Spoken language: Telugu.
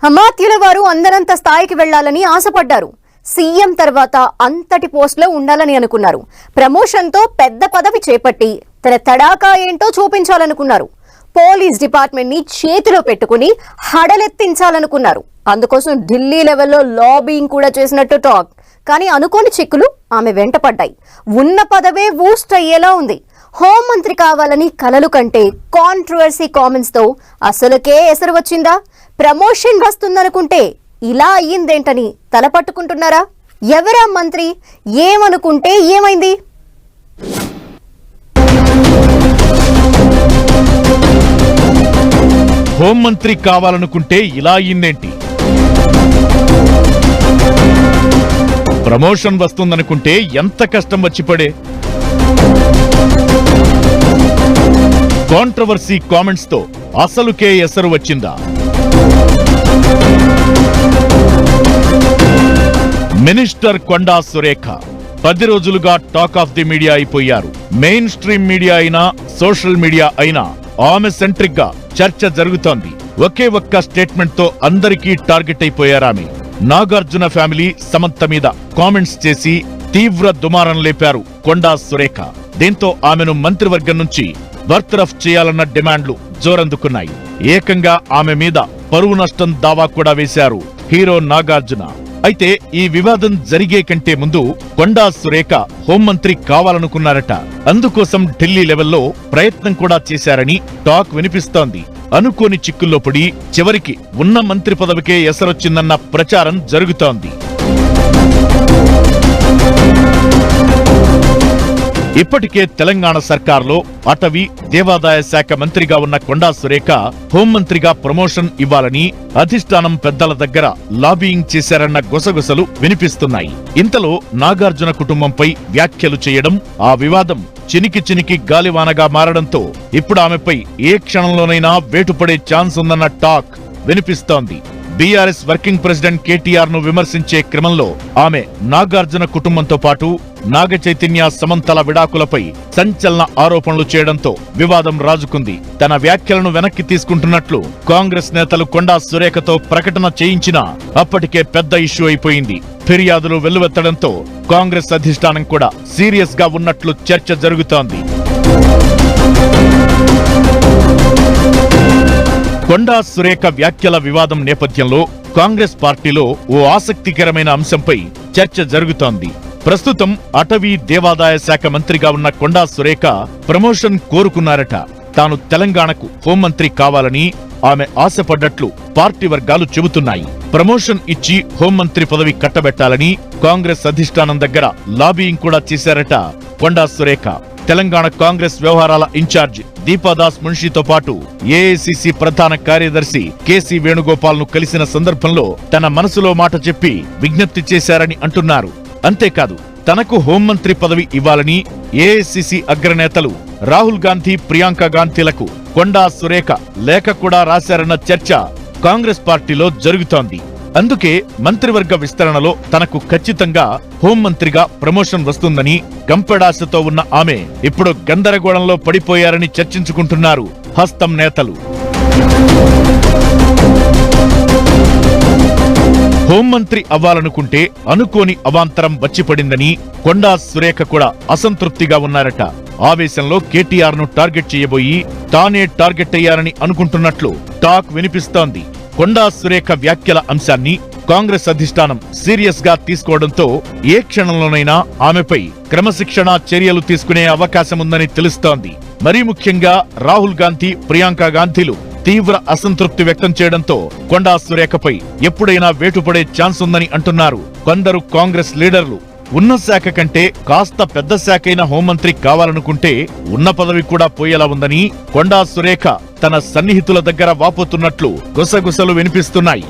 అమాత్యుల వారు అందరంత స్థాయికి వెళ్లాలని ఆశపడ్డారు. సీఎం తర్వాత అంతటి పోస్టులో ఉండాలని అనుకున్నారు. ప్రమోషన్తో పెద్ద పదవి చేపట్టి తన తడాకా ఏంటో చూపించాలనుకున్నారు. పోలీస్ డిపార్ట్మెంట్ ని చేతిలో పెట్టుకుని హడలెత్తించాలనుకున్నారు. అందుకోసం ఢిల్లీ లెవెల్లో లాబింగ్ కూడా చేసినట్టు టాక్. కానీ అనుకోని చిక్కులు ఆమె వెంట పడ్డాయి. ఉన్న పదవే బూస్ట్ అయ్యేలా ఉంది. హోంమంత్రి కావాలని కలలు కంటే కాంట్రవర్సీ కామెంట్స్ తో అసలుకే ఎసరు వచ్చిందా? ప్రమోషన్ వస్తుందనుకుంటే ఇలా అయ్యిందేంటని తలపట్టుకుంటున్నారా? ఎవరా మంత్రి? ఏమనుకుంటే ఏమైంది? హోంమంత్రి కావాలనుకుంటే ఇలా అయ్యిందేంటి? ప్రమోషన్ వస్తుందనుకుంటే ఎంత కష్టం వచ్చిపడే? కాంట్రవర్సీ కామెంట్స్ తో అసలుకే ఎసరు వచ్చిందా? మినిస్టర్ కొండా సురేఖ 10 రోజులుగా టాక్ ఆఫ్ ది మీడియా అయిపోయారు. మెయిన్ స్ట్రీమ్ మీడియా అయినా సోషల్ మీడియా అయినా ఆమె సెంట్రిక్ గా చర్చ జరుగుతోంది. ఒకే ఒక్క స్టేట్మెంట్ తో అందరికీ టార్గెట్ అయిపోయారామె. నాగార్జున ఫ్యామిలీ సమంత మీద కామెంట్స్ చేసి తీవ్ర దుమారం లేపారు కొండా సురేఖ. దీంతో ఆమెను మంత్రివర్గం నుంచి బర్తరఫ్ చేయాలన్న డిమాండ్లు జోరందుకున్నాయి. ఏకంగా ఆమె మీద పరువు నష్టం దావా కూడా వేశారు హీరో నాగార్జున. అయితే ఈ వివాదం జరిగే కంటే ముందు కొండా సురేఖ హోంమంత్రి కావాలనుకున్నారట. అందుకోసం ఢిల్లీ లెవెల్లో ప్రయత్నం కూడా చేశారని టాక్ వినిపిస్తోంది. అనుకోని చిక్కుల్లో పడి చివరికి ఉన్న మంత్రి పదవికే ఎసరొచ్చిందన్న ప్రచారం జరుగుతోంది. ఇప్పటికే తెలంగాణ సర్కార్లో అటవీ దేవాదాయ శాఖ మంత్రిగా ఉన్న కొండా సురేఖ హోంమంత్రిగా ప్రమోషన్ ఇవ్వాలని అధిష్టానం పెద్దల దగ్గర లాబియింగ్ చేశారన్న గుసగుసలు వినిపిస్తున్నాయి. ఇంతలో నాగార్జున కుటుంబంపై వ్యాఖ్యలు చేయడం, ఆ వివాదం చినికి గాలివానగా మారడంతో ఇప్పుడు ఆమెపై ఏ క్షణంలోనైనా వేటుపడే ఛాన్స్ ఉందన్న టాక్ వినిపిస్తోంది. బీఆర్ఎస్ వర్కింగ్ ప్రెసిడెంట్ కేటీఆర్ ను విమర్శించే క్రమంలో ఆమె నాగార్జున కుటుంబంతో పాటు నాగ చైతన్య సమంతల విడాకులపై సంచలన ఆరోపణలు చేయడంతో వివాదం రాజుకుంది. తన వ్యాఖ్యలను వెనక్కి తీసుకుంటున్నట్లు కాంగ్రెస్ నేతలు కొండా సురేఖతో ప్రకటన చేయించినా అప్పటికే పెద్ద ఇష్యూ అయిపోయింది. ఫిర్యాదులు వెల్లువెత్తడంతో కాంగ్రెస్ అధిష్టానం కూడా సీరియస్ గా ఉన్నట్లు చర్చ జరుగుతోంది. కొండా సురేఖ వ్యాఖ్యల వివాదం నేపథ్యంలో కాంగ్రెస్ పార్టీలో ఓ ఆసక్తికరమైన అంశంపై చర్చ జరుగుతోంది. ప్రస్తుతం అటవీ దేవాదాయ శాఖ మంత్రిగా ఉన్న కొండా సురేఖ ప్రమోషన్ కోరుకున్నారట. తాను తెలంగాణకు హోంమంత్రి కావాలని ఆమె ఆశపడ్డట్లు పార్టీ వర్గాలు చెబుతున్నాయి. ప్రమోషన్ ఇచ్చి హోంమంత్రి పదవి కట్టబెట్టాలని కాంగ్రెస్ అధిష్టానం దగ్గర లాబియింగ్ కూడా చేశారట కొండా సురేఖ. తెలంగాణ కాంగ్రెస్ వ్యవహారాల ఇన్ఛార్జ్ దీపాదాస్ మున్షితో పాటు ఏఐసిసి ప్రధాన కార్యదర్శి కేసీ వేణుగోపాల్ ను కలిసిన సందర్భంలో తన మనసులో మాట చెప్పి విజ్ఞప్తి చేశారని అంటున్నారు. అంతేకాదు, తనకు హోంమంత్రి పదవి ఇవ్వాలని ఏఐసిసి అగ్రనేతలు రాహుల్ గాంధీ, ప్రియాంక గాంధీలకు కొండా సురేఖ లేఖ కూడా రాశారన్న చర్చ కాంగ్రెస్ పార్టీలో జరుగుతోంది. అందుకే మంత్రివర్గ విస్తరణలో తనకు ఖచ్చితంగా హోంమంత్రిగా ప్రమోషన్ వస్తుందని గంపెడాశతో ఉన్న ఆమె ఇప్పుడు గందరగోళంలో పడిపోయారని చర్చించుకుంటున్నారు హస్తం నేతలు. హోంమంత్రి అవ్వాలనుకుంటే అనుకోని అవాంతరం వచ్చిపడిందని కొండా సురేఖ కూడా అసంతృప్తిగా ఉన్నారట. ఆవేశంలో కేటీఆర్ ను టార్గెట్ చేయబోయి తానే టార్గెట్ అయ్యారని అనుకుంటున్నట్లు టాక్ వినిపిస్తోంది. కొండా సురేఖ వ్యాఖ్యల అంశాన్ని కాంగ్రెస్ అధిష్టానం సీరియస్ గా తీసుకోవడంతో ఏ క్షణంలోనైనా ఆమెపై క్రమశిక్షణా చర్యలు తీసుకునే అవకాశముందని తెలుస్తోంది. మరీ ముఖ్యంగా రాహుల్ గాంధీ, ప్రియాంక గాంధీలు తీవ్ర అసంతృప్తి వ్యక్తం చేయడంతో కొండా సురేఖపై ఎప్పుడైనా వేటుపడే ఛాన్స్ ఉందని అంటున్నారు కొందరు కాంగ్రెస్ లీడర్లు. ఉన్న శాఖ కంటే కాస్త పెద్ద శాఖైన హోంమంత్రి కావాలనుకుంటే ఉన్న పదవి కూడా పోయేలా ఉందని కొండా సురేఖ తన సన్నిహితుల దగ్గర వాపోతున్నట్లు గుసగుసలు వినిపిస్తున్నాయి.